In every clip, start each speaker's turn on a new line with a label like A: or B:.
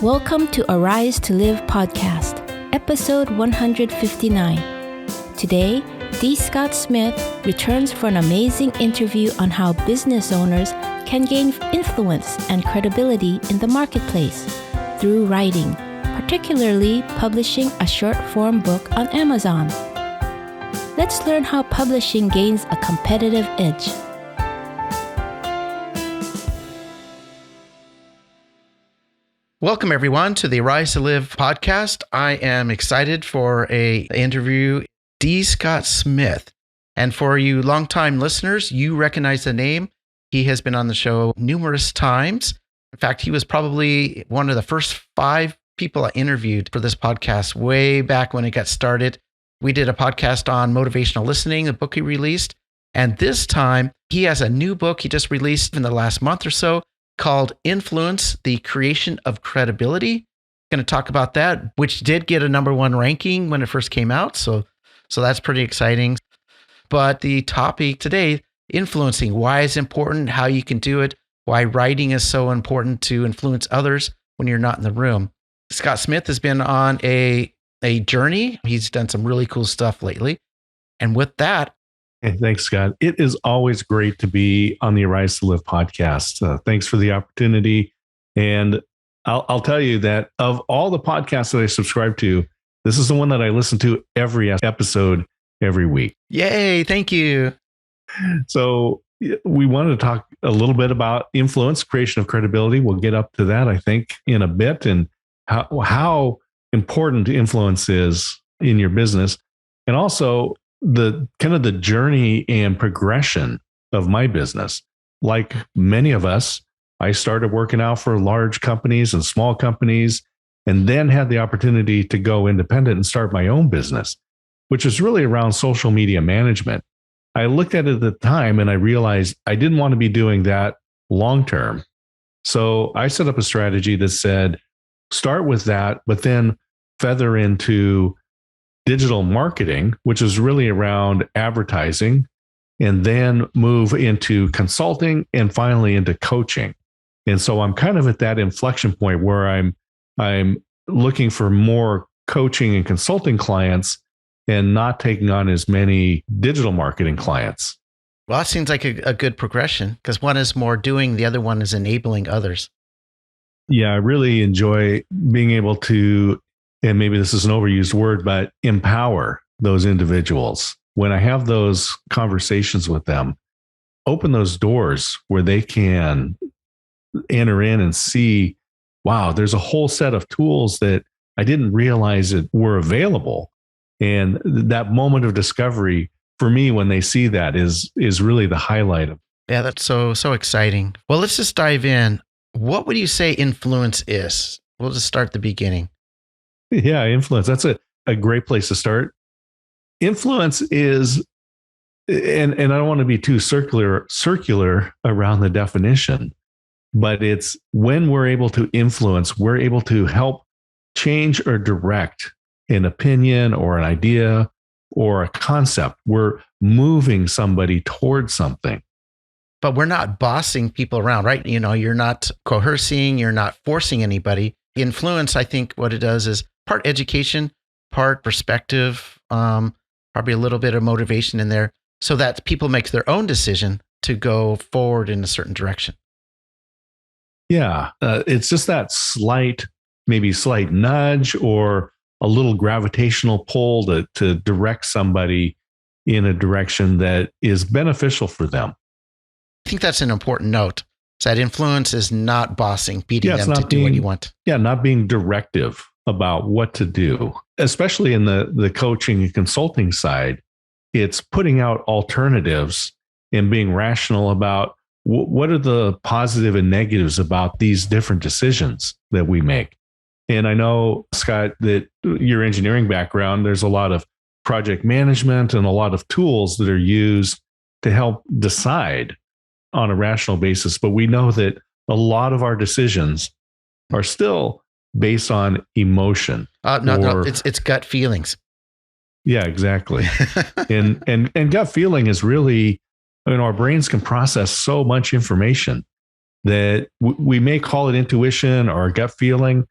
A: Welcome to Arise to Live podcast, episode 159. Today, D. Scott Smith returns for an amazing interview on how business owners can gain influence and credibility in the marketplace through writing, particularly publishing a short-form book on Amazon. Let's learn how publishing gains a competitive edge.
B: Welcome, everyone, to the Arise to Live podcast. I am excited for an interview, D. Scott Smith. And for you longtime listeners, you recognize the name. He has been on the show numerous times. In fact, he was probably one of the first 5 people I interviewed for this podcast way back when it got started. We did a podcast on motivational listening, a book he released. And this time, he has a new book he just released in the last month or so, called Influence, the Creation of Credibility. Going to talk about that, which did get a number 1 ranking when it first came out. So that's pretty exciting. But the topic today, influencing, why it's important, how you can do it, why writing is so important to influence others when you're not in the room. Scott Smith has been on a journey. He's done some really cool stuff lately. And with that,
C: Hey, thanks, Scott. It is always great to be on the Arise to Live podcast. Thanks for the opportunity. And I'll tell you that of all the podcasts that I subscribe to, this is the one that I listen to every episode every week.
B: Yay, thank you.
C: So we wanted to talk a little bit about influence, creation of credibility. We'll get up to that, I think, in a bit, and how important influence is in your business. And also the kind of the journey and progression of my business. Like many of us, I started working out for large companies and small companies, and then had the opportunity to go independent and start my own business, which is really around social media management. I looked at it at the time and I realized I didn't want to be doing that long term. So I set up a strategy that said, start with that, but then feather into digital marketing, which is really around advertising, and then move into consulting and finally into coaching. And so I'm kind of at that inflection point where I'm looking for more coaching and consulting clients and not taking on as many digital marketing clients.
B: Well, that seems like a good progression, because one is more doing, the other one is enabling others.
C: Yeah, I really enjoy being able to, and maybe this is an overused word, but empower those individuals. When I have those conversations with them, open those doors where they can enter in and see, wow, there's a whole set of tools that I didn't realize that were available. And that moment of discovery for me, when they see that, is really the highlight of.
B: Yeah, that's so exciting. Well, let's just dive in. What would you say influence is? We'll just start at the beginning.
C: Yeah, influence. That's a great place to start. Influence is, and I don't want to be too circular around the definition, but it's when we're able to influence, we're able to help change or direct an opinion or an idea or a concept. We're moving somebody towards something.
B: But we're not bossing people around, right? You know, you're not coercing, you're not forcing anybody. Influence, I think what it does is part education, part perspective, probably a little bit of motivation in there, so that people make their own decision to go forward in a certain direction.
C: Yeah, it's just that maybe slight nudge or a little gravitational pull to direct somebody in a direction that is beneficial for them.
B: I think that's an important note. So that influence is not bossing, beating them to do what you want.
C: Yeah, not being directive about what to do, especially in the coaching and consulting side. It's putting out alternatives and being rational about what are the positive and negatives about these different decisions that we make. And I know, Scott, that your engineering background, there's a lot of project management and a lot of tools that are used to help decide on a rational basis. But we know that a lot of our decisions are still based on emotion.
B: No, it's gut feelings.
C: Yeah, exactly. and gut feeling is really, our brains can process so much information that we may call it intuition or gut feeling,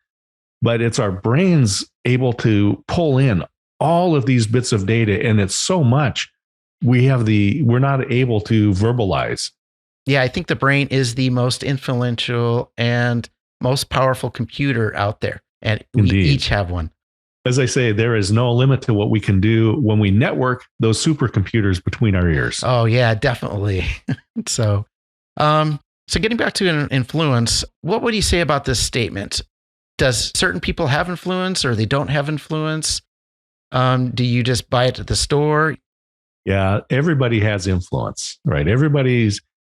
C: but it's our brains able to pull in all of these bits of data. And it's so much we're not able to verbalize.
B: Yeah, I think the brain is the most influential and most powerful computer out there. And we each have one.
C: As I say, there is no limit to what we can do when we network those supercomputers between our ears.
B: Oh, yeah, definitely. So getting back to influence, what would you say about this statement? Does certain people have influence or they don't have influence? Do you just buy it at the store?
C: Yeah, everybody has influence, right? Everybody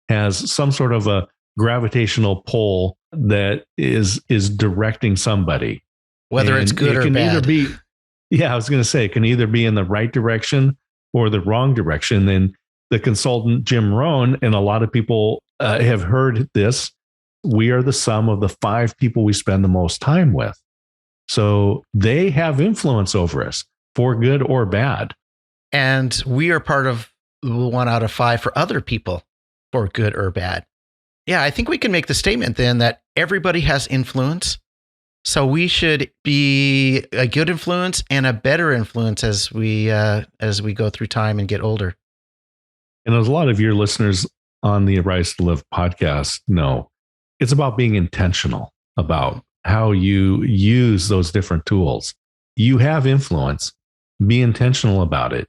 C: has some sort of a gravitational pull that is directing somebody.
B: Whether it's good or bad.
C: I was going to say, it can either be in the right direction or the wrong direction. And the consultant, Jim Rohn, and a lot of people have heard this. We are the sum of the 5 people we spend the most time with. So they have influence over us for good or bad.
B: And we are part of 1 out of 5 for other people for good or bad. Yeah, I think we can make the statement then that everybody has influence. So we should be a good influence and a better influence as we go through time and get older.
C: And as a lot of your listeners on the Arise to Live podcast know, it's about being intentional about how you use those different tools. You have influence, be intentional about it.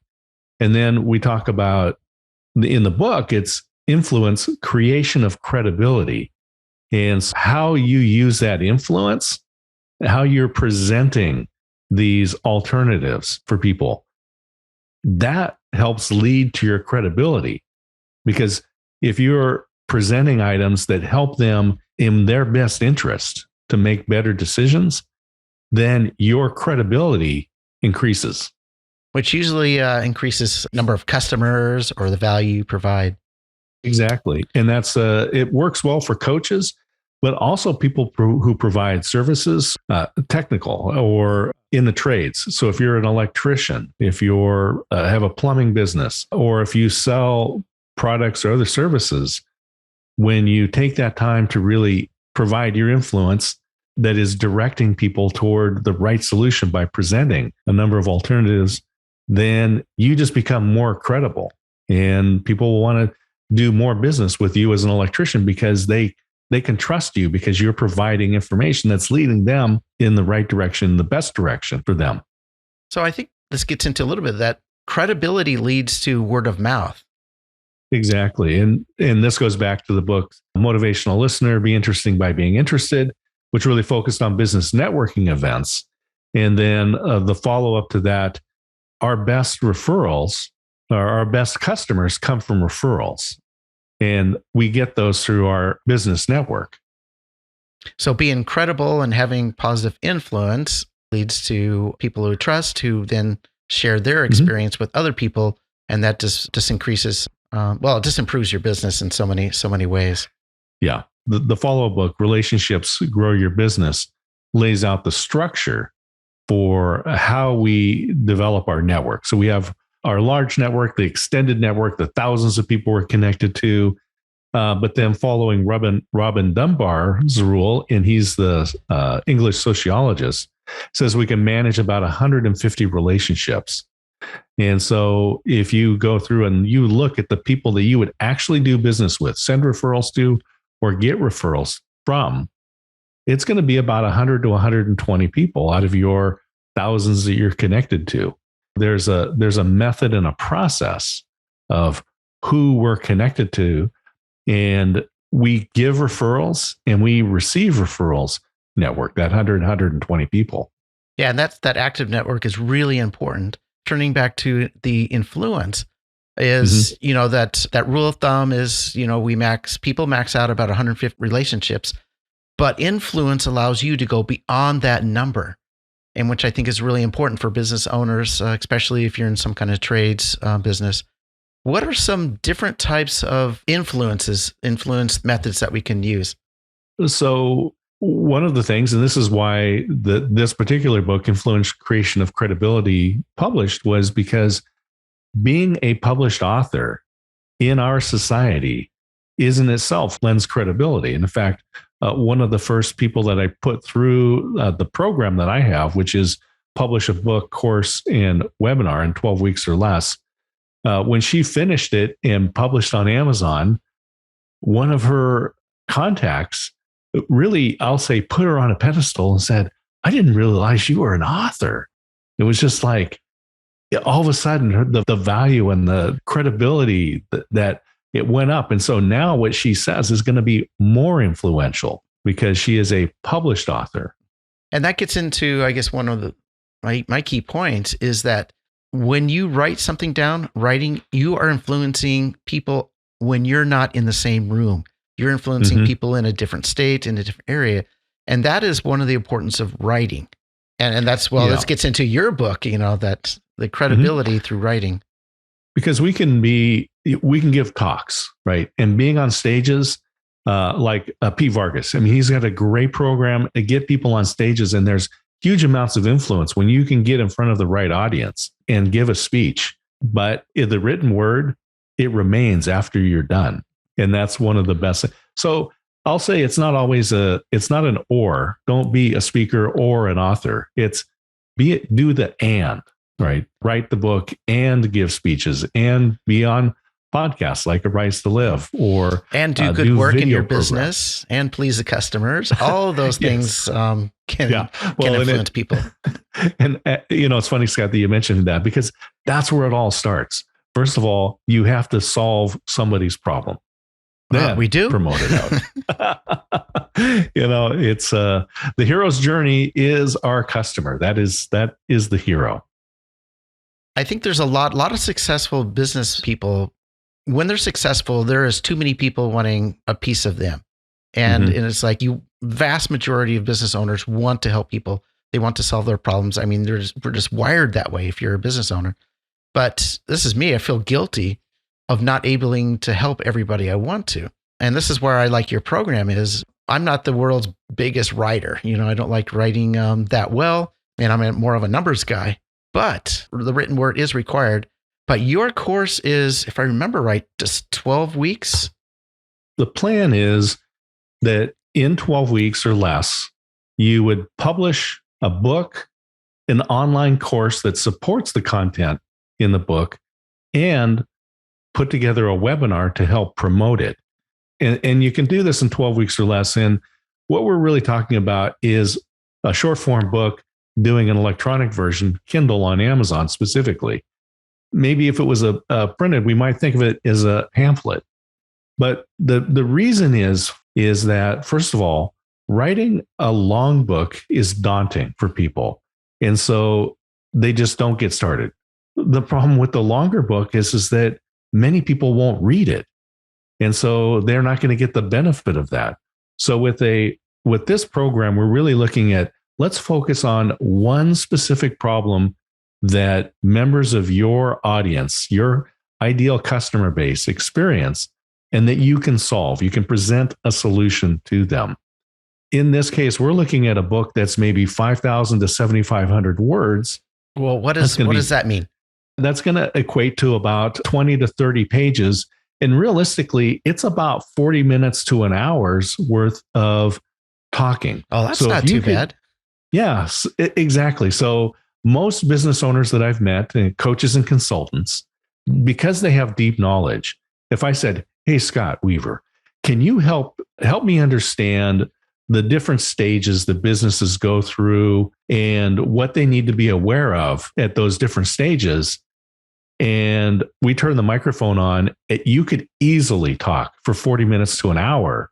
C: And then we talk about, in the book, it's influence, creation of credibility, and how you use that influence, how you're presenting these alternatives for people. That helps lead to your credibility, because if you're presenting items that help them in their best interest to make better decisions, then your credibility increases.
B: Which usually increases number of customers or the value you provide.
C: Exactly. And that's it works well for coaches, but also people who provide services, technical or in the trades. So if you're an electrician, if you're have a plumbing business, or if you sell products or other services, when you take that time to really provide your influence that is directing people toward the right solution by presenting a number of alternatives, then you just become more credible, and people will want to do more business with you as an electrician because they can trust you because you're providing information that's leading them in the right direction, the best direction for them.
B: So I think this gets into a little bit of that credibility leads to word of mouth.
C: Exactly. And this goes back to the book, Motivational Listener, Be Interesting by Being Interested, which really focused on business networking events. And then the follow-up to that, our best referrals, or our best customers come from referrals. And we get those through our business network.
B: So being credible and having positive influence leads to people who trust, who then share their experience with other people. And that just increases, it just improves your business in so many ways.
C: Yeah. The follow-up book, Relationships Grow Your Business, lays out the structure for how we develop our network. So we have our large network, the extended network, the thousands of people we're connected to. But then following Robin Dunbar's rule, and he's the English sociologist, says we can manage about 150 relationships. And so if you go through and you look at the people that you would actually do business with, send referrals to, or get referrals from, it's going to be about 100 to 120 people out of your thousands that you're connected to. There's a method and a process of who we're connected to, and we give referrals and we receive referrals network, that 120 people.
B: Yeah, and that active network is really important. Turning back to the influence is, that rule of thumb is, people max out about 150 relationships, but influence allows you to go beyond that number. And which I think is really important for business owners, especially if you're in some kind of trades business. What are some different types of influence methods that we can use?
C: So one of the things, and this is why this particular book, Influence, Creation of Credibility, published, was because being a published author in our society is in itself lends credibility. And in fact, one of the first people that I put through the program that I have, which is publish a book, course, and webinar in 12 weeks or less. When she finished it and published on Amazon, one of her contacts really, I'll say, put her on a pedestal and said, I didn't realize you were an author. It was just like, all of a sudden, the value and the credibility that it went up. And so now what she says is going to be more influential because she is a published author.
B: And that gets into, I guess, one of my key points is that when you write something down, you are influencing people when you're not in the same room. You're influencing people in a different state, in a different area. And that is one of the importance of writing. And that's, this gets into your book, that the credibility through writing.
C: Because we can give talks, right? And being on stages, like Pete Vargas, I mean, he's got a great program to get people on stages, and there's huge amounts of influence when you can get in front of the right audience and give a speech. But in the written word, it remains after you're done. And that's one of the best. So I'll say it's not an or. Don't be a speaker or an author. Do the and, right? Write the book and give speeches and be on podcasts like Arise to Live
B: and do good work in your business and please the customers. All of those things can influence people.
C: And it's funny, Scott, that you mentioned that because that's where it all starts. First of all, you have to solve somebody's problem. Then
B: we do
C: promote it out. It's the hero's journey is our customer. That is the hero.
B: I think there's a lot of successful business people. When they're successful, there is too many people wanting a piece of them. And it's like vast majority of business owners want to help people. They want to solve their problems. I mean, we're just wired that way if you're a business owner. But this is me. I feel guilty of not able to help everybody I want to. And this is where I like your program is I'm not the world's biggest writer. I don't like writing that well. And I'm more of a numbers guy, but the written word is required. But your course is, if I remember right, just 12 weeks.
C: The plan is that in 12 weeks or less, you would publish a book, an online course that supports the content in the book, and put together a webinar to help promote it. And you can do this in 12 weeks or less. And what we're really talking about is a short form book doing an electronic version, Kindle on Amazon specifically. Maybe if it was a printed, we might think of it as a pamphlet. But the reason is that, first of all, writing a long book is daunting for people. And so they just don't get started. The problem with the longer book is that many people won't read it. And so they're not going to get the benefit of that. So with this program, we're really looking at, let's focus on one specific problem that members of your audience, your ideal customer base experience, and that you can solve. You can present a solution to them. In this case, we're looking at a book that's maybe 5,000 to 7,500 words.
B: Well, what does that mean?
C: That's going to equate to about 20 to 30 pages. And realistically, it's about 40 minutes to an hour's worth of talking.
B: Oh, that's not too bad.
C: Yes, exactly. So most business owners that I've met, coaches and consultants, because they have deep knowledge, if I said, hey, Scott Weaver, can you help me understand the different stages that businesses go through and what they need to be aware of at those different stages? And we turn the microphone on, you could easily talk for 40 minutes to an hour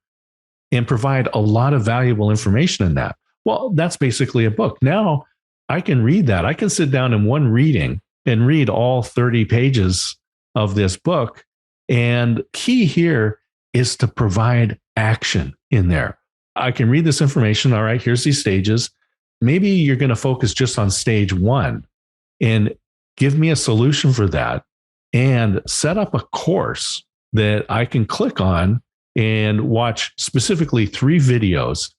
C: and provide a lot of valuable information in that. Well, that's basically a book. Now I can read that. I can sit down in one reading and read all 30 pages of this book. And key here is to provide action in there. I can read this information. All right, here's these stages. Maybe you're going to focus just on stage one and give me a solution for that and set up a course that I can click on and watch specifically 3 videos.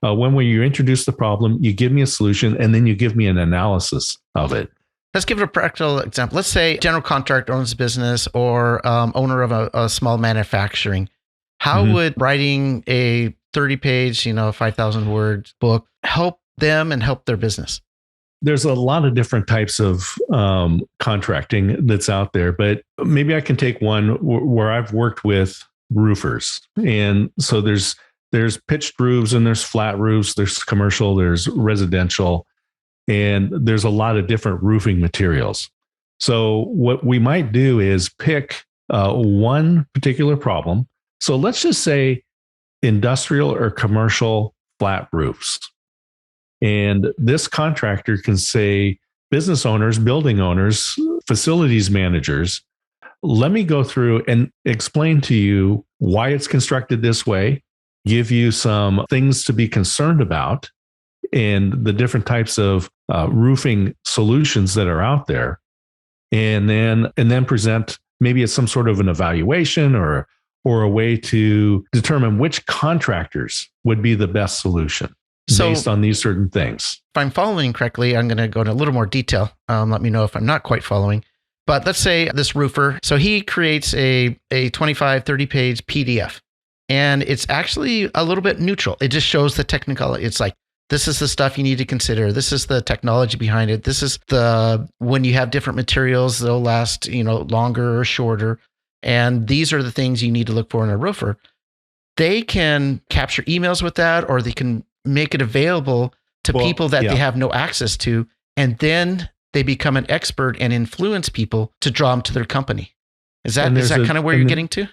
C: When you introduce the problem, you give me a solution, and then you give me an analysis of it.
B: Let's give it a practical example. Let's say general contractor owns a business or owner of a small manufacturing. How would writing a 30-page, 5,000 word book help them and help their business?
C: There's a lot of different types of contracting that's out there, but maybe I can take one where I've worked with roofers. And so there's pitched roofs and there's flat roofs, there's commercial, there's residential, and there's a lot of different roofing materials. So what we might do is pick one particular problem. So let's just say industrial or commercial flat roofs. And this contractor can say, business owners, building owners, facilities managers, let me go through and explain to you why it's constructed this way, give you some things to be concerned about, and the different types of roofing solutions that are out there, and then present, maybe it's some sort of an evaluation or a way to determine which contractors would be the best solution based on these certain things.
B: If I'm following correctly, I'm going to go into a little more detail. Let me know if I'm not quite following. But let's say this roofer, so he creates a 25, 30-page PDF, and it's actually a little bit neutral. It just shows the technical. It's like, this is the stuff you need to consider. This is the technology behind it. This is when you have different materials, they'll last, longer or shorter. And these are the things you need to look for in a roofer. They can capture emails with that, or they can make it available to people that they have no access to. And then they become an expert and influence people to draw them to their company. Is that kind of where you're getting to?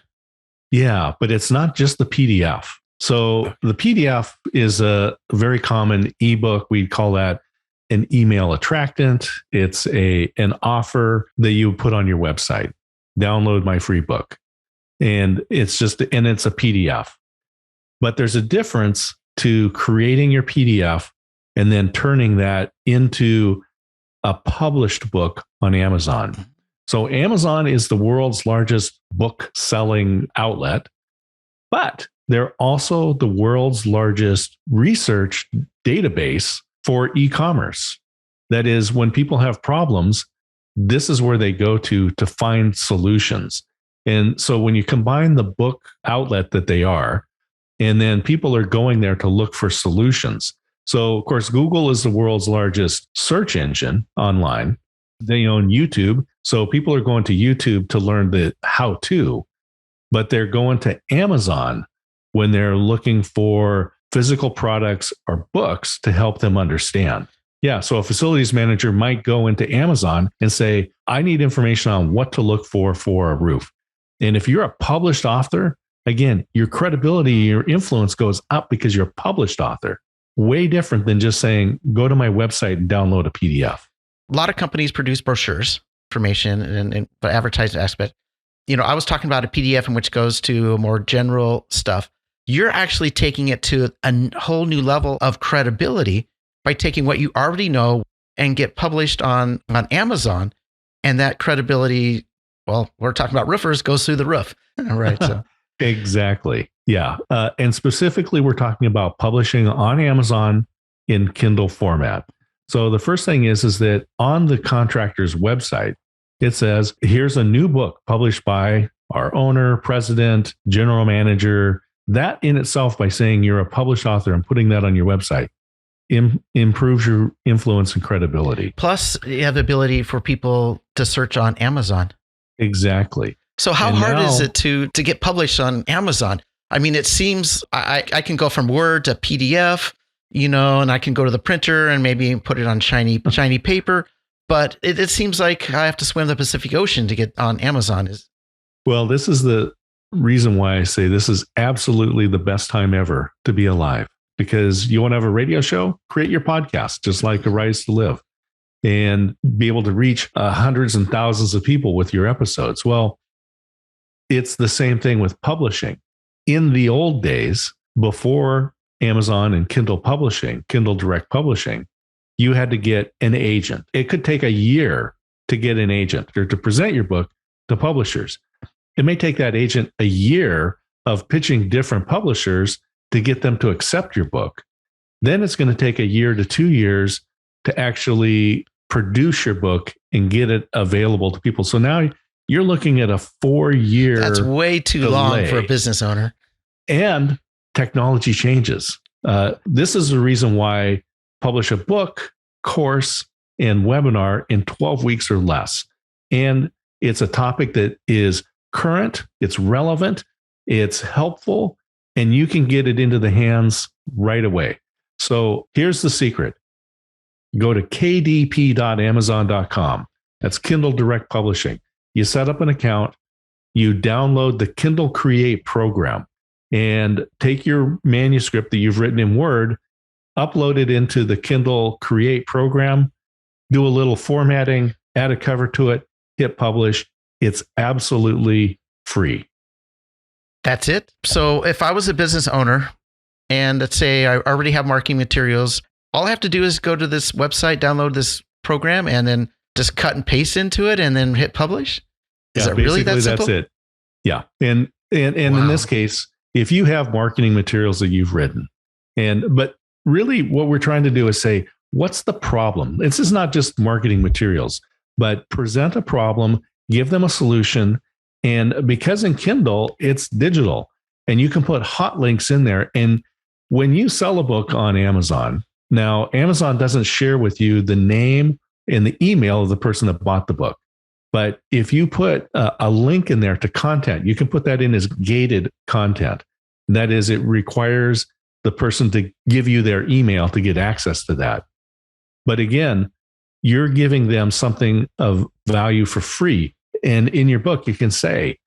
C: Yeah, but it's not just the PDF. So the PDF is a very common ebook. We'd call that an email attractant. It's an offer that you put on your website. Download my free book. And it's a PDF. But there's a difference to creating your PDF and then turning that into a published book on Amazon. So Amazon is the world's largest book selling outlet, but they're also the world's largest research database for e-commerce. That is, when people have problems, this is where they go to find solutions. And so when you combine the book outlet that they are, and then people are going there to look for solutions. So, of course, Google is the world's largest search engine online. They own YouTube. So people are going to YouTube to learn the how-to, but they're going to Amazon when they're looking for physical products or books to help them understand. Yeah. So a facilities manager might go into Amazon and say, I need information on what to look for a roof. And if you're a published author, again, your credibility, your influence goes up because you're a published author. Way different than just saying, go to my website and download a PDF.
B: A lot of companies produce brochures, information, and advertising aspect. I was talking about a PDF in which goes to more general stuff. You're actually taking it to a whole new level of credibility by taking what you already know and get published on Amazon. And that credibility, well, we're talking about roofers, goes through the roof. All right. So.
C: Exactly. Yeah. And specifically, we're talking about publishing on Amazon in Kindle format. So the first thing is that on the contractor's website, it says, here's a new book published by our owner, president, general manager. That in itself, by saying you're a published author and putting that on your website, improves your influence and credibility.
B: Plus, you have the ability for people to search on Amazon.
C: Exactly.
B: So how hard is it to get published on Amazon? I mean, it seems I can go from Word to PDF, and I can go to the printer and maybe put it on shiny paper. But it seems like I have to swim the Pacific Ocean to get on Amazon.
C: Well, this is the reason why I say this is absolutely the best time ever to be alive. Because you want to have a radio show, create your podcast, just like Arise to Live, and be able to reach hundreds and thousands of people with your episodes. Well, it's the same thing with publishing. In the old days, before Amazon and Kindle publishing, Kindle Direct Publishing, you had to get an agent. It could take a year to get an agent or to present your book to publishers. It may take that agent a year of pitching different publishers to get them to accept your book. Then it's going to take a year to 2 years to actually produce your book and get it available to people. So now you're looking at a 4-year
B: That's way too
C: delay.
B: long for a business owner.
C: And technology changes. This is the reason why publish a book, course, and webinar in 12 weeks or less. And it's a topic that is current, it's relevant, it's helpful, and you can get it into the hands right away. So here's the secret. Go to kdp.amazon.com. That's Kindle Direct Publishing. You set up an account, you download the Kindle Create program, and take your manuscript that you've written in Word, upload it into the Kindle Create program, do a little formatting, add a cover to it, hit publish. It's absolutely free.
B: That's it. So if I was a business owner and let's say I already have marketing materials, all I have to do is go to this website, download this program, and then just cut and paste into it and then hit publish. Is it really that simple?
C: That's it. Yeah. And in this case, if you have marketing materials that you've written, but really what we're trying to do is say, what's the problem? This is not just marketing materials, but present a problem, give them a solution. And because in Kindle, it's digital and you can put hot links in there. And when you sell a book on Amazon, now Amazon doesn't share with you the name and the email of the person that bought the book. But if you put a link in there to content, you can put that in as gated content. That is, it requires the person to give you their email to get access to that. But again, you're giving them something of value for free. And in your book, you can say,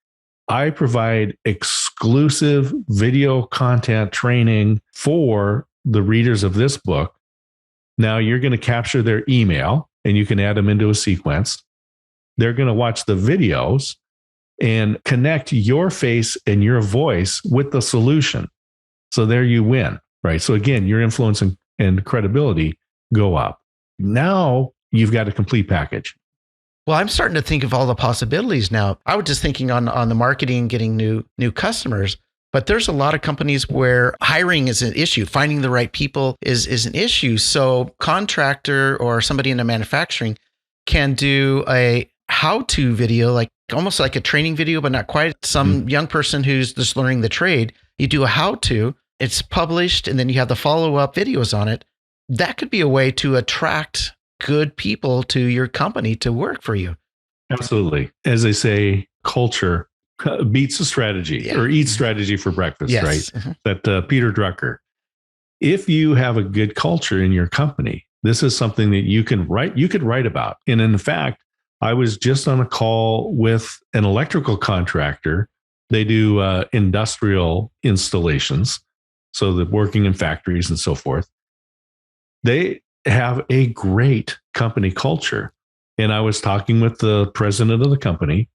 C: I provide exclusive video content training for the readers of this book. Now you're going to capture their email and you can add them into a sequence. They're going to watch the videos and connect your face and your voice with the solution. So there you win, right? So again, your influence and credibility go up. Now you've got a complete package.
B: Well, I'm starting to think of all the possibilities now. I was just thinking on the marketing, getting new customers, but there's a lot of companies where hiring is an issue. Finding the right people is an issue. So contractor or somebody in the manufacturing can do a how-to video, like almost like a training video, but not quite. Some young person who's just learning the trade, you do a how-to, it's published, and then you have the follow-up videos on it. That could be a way to attract good people to your company to work for you.
C: Absolutely. As they say, culture beats the strategy or eats strategy for breakfast, right? Mm-hmm. That Peter Drucker. If you have a good culture in your company, this is something that you could write about. And in fact, I was just on a call with an electrical contractor. They do industrial installations, so that working in factories and so forth. They have a great company culture. And I was talking with the president of the company.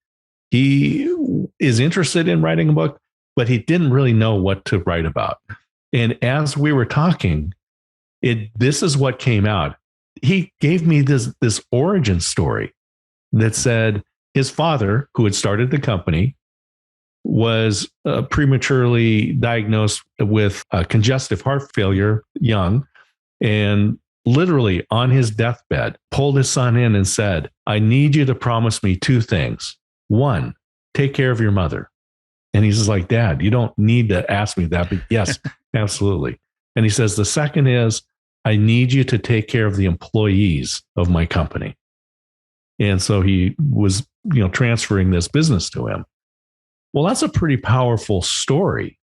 C: He is interested in writing a book, but he didn't really know what to write about. And as we were talking, this is what came out. He gave me this origin story that said his father, who had started the company, was prematurely diagnosed with congestive heart failure young, and literally on his deathbed, pulled his son in and said, I need you to promise me two things. One, take care of your mother. And he's just like, Dad, you don't need to ask me that, but yes, absolutely. And he says, the second is, I need you to take care of the employees of my company. And so he was, transferring this business to him. Well, that's a pretty powerful story.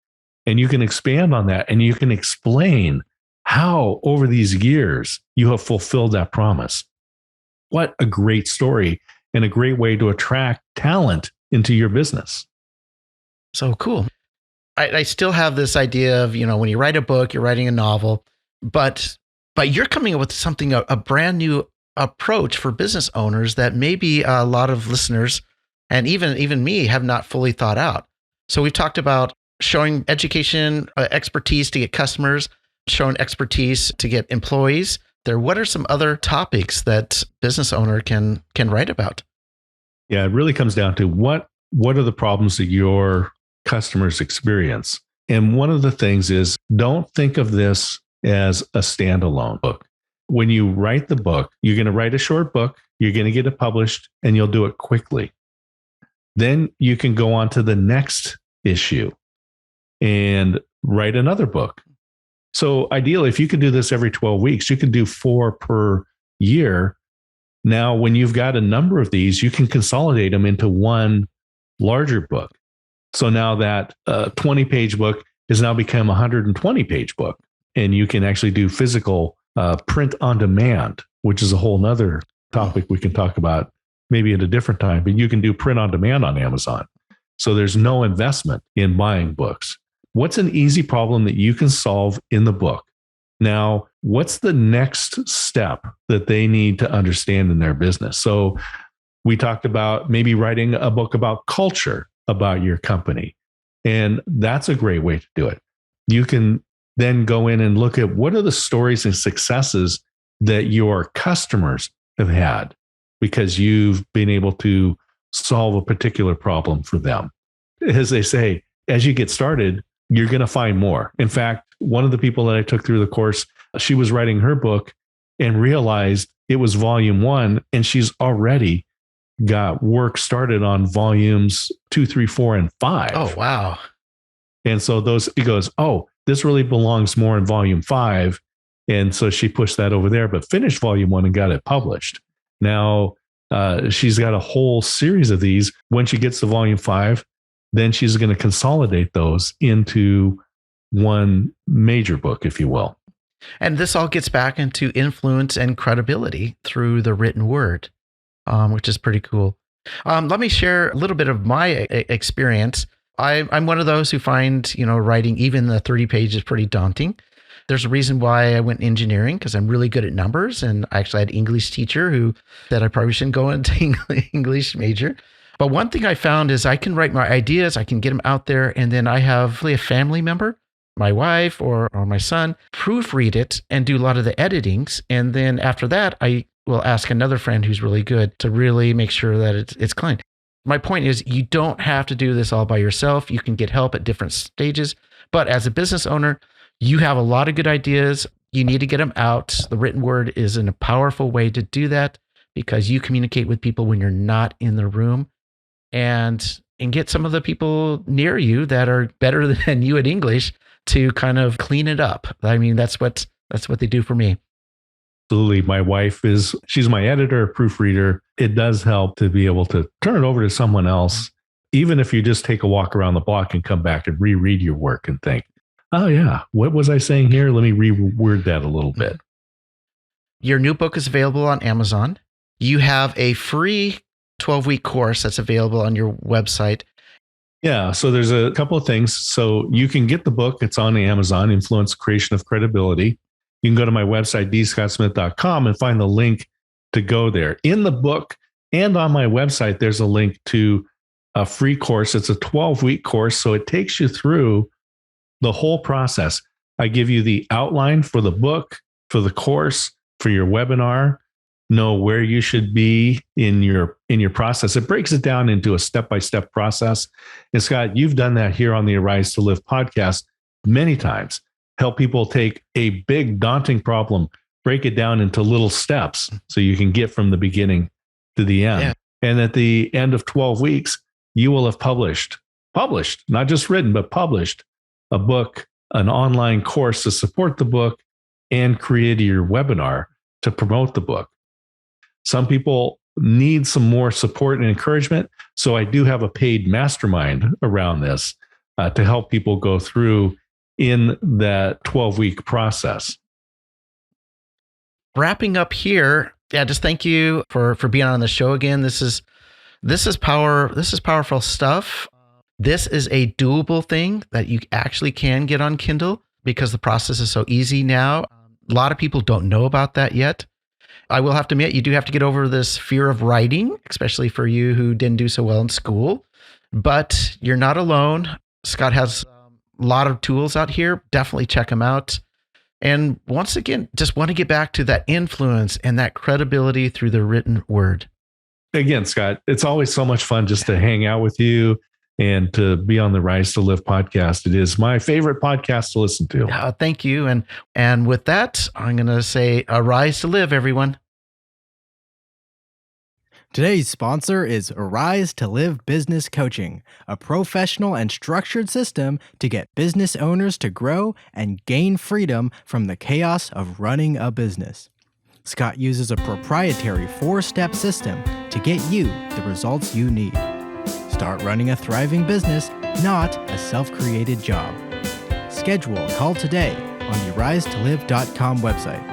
C: And you can expand on that and you can explain how over these years you have fulfilled that promise. What a great story and a great way to attract talent into your business.
B: So cool. I still have this idea of, when you write a book, you're writing a novel, but you're coming up with something, a brand new approach for business owners that maybe a lot of listeners and even me have not fully thought out. So we've talked about showing education, expertise to get customers, showing expertise to get employees. What are some other topics that business owner can write about?
C: Yeah, it really comes down to what are the problems that your customers experience. And one of the things is, don't think of this as a standalone book. When you write the book, you're going to write a short book, you're going to get it published, and you'll do it quickly. Then you can go on to the next issue. And write another book. So ideally, if you could do this every 12 weeks, you can do 4 per year. Now, when you've got a number of these, you can consolidate them into one larger book. So now that 20-page book has now become a 120-page book, and you can actually do physical print on demand, which is a whole nother topic we can talk about maybe at a different time, but you can do print on demand on Amazon. So there's no investment in buying books. What's an easy problem that you can solve in the book? Now, what's the next step that they need to understand in their business? So we talked about maybe writing a book about culture about your company. And that's a great way to do it. You can then go in and look at what are the stories and successes that your customers have had because you've been able to solve a particular problem for them. As they say, as you get started, you're going to find more. In fact, one of the people that I took through the course, she was writing her book and realized it was volume 1, and she's already got work started on volumes 2, 3, 4, and 5.
B: Oh, wow.
C: And so she goes, oh, this really belongs more in volume 5. And so she pushed that over there, but finished volume 1 and got it published. Now she's got a whole series of these. When she gets to volume 5, then she's going to consolidate those into one major book, if you will.
B: And this all gets back into influence and credibility through the written word, which is pretty cool. Let me share a little bit of my experience. I'm one of those who find, writing even the 30 pages pretty daunting. There's a reason why I went engineering, because I'm really good at numbers. And I actually had an English teacher who said I probably shouldn't go into English major. But one thing I found is I can write my ideas, I can get them out there, and then I have a family member, my wife or my son, proofread it and do a lot of the editings. And then after that, I will ask another friend who's really good to really make sure that it's clean. My point is, you don't have to do this all by yourself. You can get help at different stages. But as a business owner, you have a lot of good ideas. You need to get them out. The written word is a powerful way to do that because you communicate with people when you're not in the room. And get some of the people near you that are better than you at English to kind of clean it up. I mean, that's what they do for me.
C: Absolutely. My wife she's my editor, proofreader. It does help to be able to turn it over to someone else, even if you just take a walk around the block and come back and reread your work and think, oh yeah, what was I saying here? Let me reword that a little bit.
B: Your new book is available on Amazon. You have a free 12-week course that's available on your website.
C: Yeah. So there's a couple of things. So you can get the book. It's on Amazon, Influence, Creation of Credibility. You can go to my website, dscottsmith.com, and find the link to go there. In the book and on my website, there's a link to a free course. It's a 12-week course. So it takes you through the whole process. I give you the outline for the book, for the course, for your webinar, know where you should be in your process. It breaks it down into a step-by-step process. And Scott, you've done that here on the Arise to Live podcast many times. Help people take a big, daunting problem, break it down into little steps so you can get from the beginning to the end. Yeah. And at the end of 12 weeks, you will have published, not just written, but published a book, an online course to support the book, and created your webinar to promote the book. Some people need some more support and encouragement. So I do have a paid mastermind around this to help people go through in that 12-week process.
B: Wrapping up here, just thank you for being on the show again. This is powerful stuff. This is a doable thing that you actually can get on Kindle because the process is so easy now. A lot of people don't know about that yet. I will have to admit, you do have to get over this fear of writing, especially for you who didn't do so well in school. But you're not alone. Scott has a lot of tools out here. Definitely check them out. And once again, just want to get back to that influence and that credibility through the written word.
C: Again, Scott, it's always so much fun just to hang out with you and to be on the Rise to Live podcast. It is my favorite podcast to listen to.
B: Thank you. And with that, I'm going to say, Rise to Live, everyone.
D: Today's sponsor is Rise to Live Business Coaching, a professional and structured system to get business owners to grow and gain freedom from the chaos of running a business. Scott uses a proprietary 4-step system to get you the results you need. Start running a thriving business, not a self-created job. Schedule a call today on the risetolive.com website.